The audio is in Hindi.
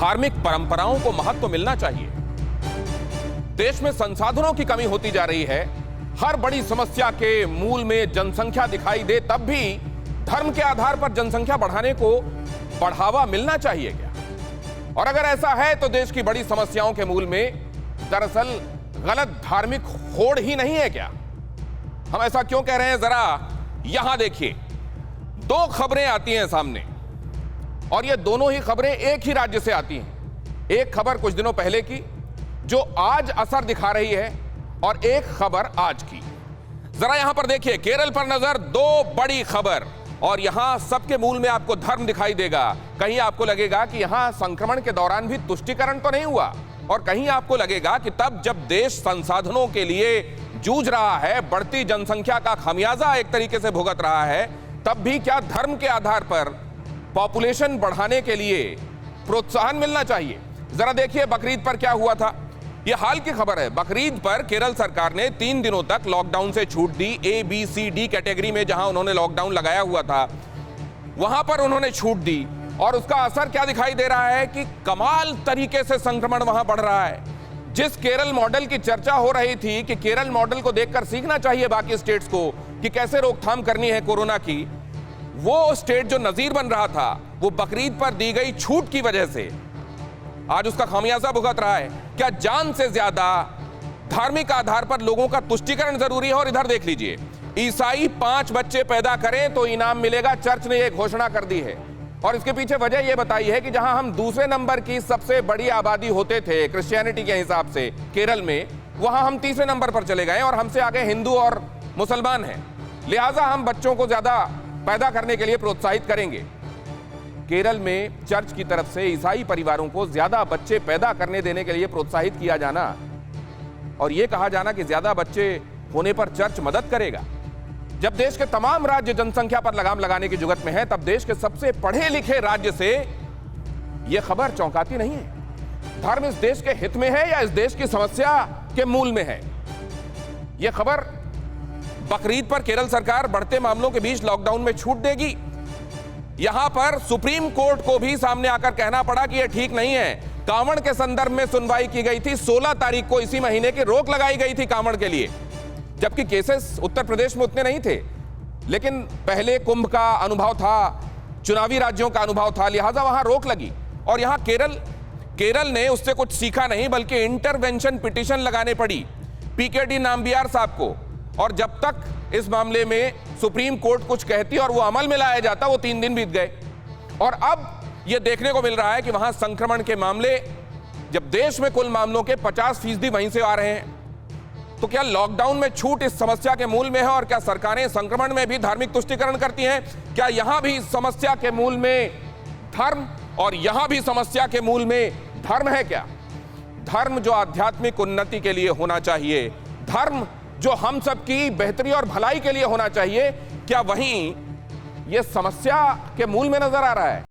धार्मिक परंपराओं को महत्व मिलना चाहिए। देश में संसाधनों की कमी होती जा रही है। हर बड़ी समस्या के मूल में जनसंख्या दिखाई दे, तब भी धर्म के आधार पर जनसंख्या बढ़ाने को बढ़ावा मिलना चाहिए क्या? और अगर ऐसा है तो देश की बड़ी समस्याओं के मूल में दरअसल गलत धार्मिक होड़ ही नहीं है क्या? हम ऐसा क्यों कह रहे हैं, जरा यहां देखिए। दो खबरें आती हैं सामने और ये दोनों ही खबरें एक ही राज्य से आती हैं। एक खबर कुछ दिनों पहले की जो आज असर दिखा रही है और एक खबर आज की। जरा यहां पर देखिए, केरल पर नजर। दो बड़ी खबर और यहां सबके मूल में आपको धर्म दिखाई देगा। कहीं आपको लगेगा कि यहां संक्रमण के दौरान भी तुष्टीकरण तो नहीं हुआ, और कहीं आपको लगेगा कि तब जब देश संसाधनों के लिए जूझ रहा है, बढ़ती जनसंख्या का खमियाजा एक तरीके से भुगत रहा है, तब भी क्या धर्म के आधार पर पॉपुलेशन बढ़ाने के लिए प्रोत्साहन मिलना चाहिए? जरा देखिए बकरीद पर क्या हुआ था। यह हाल की खबर है। बकरीद पर केरल सरकार ने 3 दिनों तक लॉकडाउन से छूट दी। ABCD कैटेगरी में जहां उन्होंने लॉकडाउन लगाया हुआ था वहां पर उन्होंने छूट दी, और उसका असर क्या दिखाई दे रहा है कि कमाल तरीके से संक्रमण वहां बढ़ रहा है। जिस केरल मॉडल की चर्चा हो रही थी कि केरल मॉडल को देखकर सीखना चाहिए बाकी स्टेट्स को कि कैसे रोकथाम करनी है कोरोना की, वो स्टेट जो नजीर बन रहा था वो बकरीद पर दी गई छूट की वजह से आज उसका खामियाजा भुगत रहा है। क्या जान से ज्यादा धार्मिक आधार पर लोगों का तुष्टीकरण जरूरी है? और इधर देख लीजिए, ईसाई 5 बच्चे पैदा करें तो इनाम मिलेगा, चर्च ने यह घोषणा कर दी है। और इसके पीछे वजह यह बताई है कि जहां हम दूसरे नंबर की सबसे बड़ी आबादी होते थे क्रिश्चियनिटी के हिसाब से केरल में, वहां हम तीसरे नंबर पर चले गए और हमसे आगे हिंदू और मुसलमान हैं। लिहाजा हम बच्चों को ज्यादा पैदा करने के लिए प्रोत्साहित करेंगे। केरल में चर्च की तरफ से ईसाई परिवारों को ज्यादा बच्चे पैदा करने देने के लिए प्रोत्साहित किया जाना और यह कहा जाना कि ज्यादा बच्चे होने पर चर्च मदद करेगा। जब देश के तमाम राज्य जनसंख्या पर लगाम लगाने की जुगत में है, तब देश के सबसे पढ़े लिखे राज्य से यह खबर चौंकाती नहीं है। धर्म इस देश के हित में है या इस देश की समस्या के मूल में है? यह खबर बकरीद पर केरल सरकार बढ़ते मामलों के बीच लॉकडाउन में छूट देगी। यहां पर सुप्रीम कोर्ट को भी सामने आकर कहना पड़ा कि यह ठीक नहीं है। कांवड़ के संदर्भ में सुनवाई की गई थी। 16 तारीख को इसी महीने की रोक लगाई गई थी कांवड़ के लिए, जबकि केसेस उत्तर प्रदेश में उतने नहीं थे, लेकिन पहले कुंभ का अनुभव था, चुनावी राज्यों का अनुभव था, लिहाजा वहां रोक लगी। और यहां केरल ने उससे कुछ सीखा नहीं, बल्कि इंटरवेंशन पिटीशन लगाने पड़ी PKD नाम्बियार साहब को। और जब तक इस मामले में सुप्रीम कोर्ट कुछ कहती और वो अमल में लाया जाता, वो 3 दिन बीत गए। और अब यह देखने को मिल रहा है कि वहां संक्रमण के मामले, जब देश में कुल मामलों के 50% वहीं से आ रहे हैं, तो क्या लॉकडाउन में छूट इस समस्या के मूल में है? और क्या सरकारें संक्रमण में भी धार्मिक तुष्टीकरण करती हैं? क्या यहां भी समस्या के मूल में धर्म और यहां भी समस्या के मूल में धर्म है क्या? धर्म जो आध्यात्मिक उन्नति के लिए होना चाहिए, धर्म जो हम सबकी बेहतरी और भलाई के लिए होना चाहिए, क्या वहीं यह समस्या के मूल में नजर आ रहा है?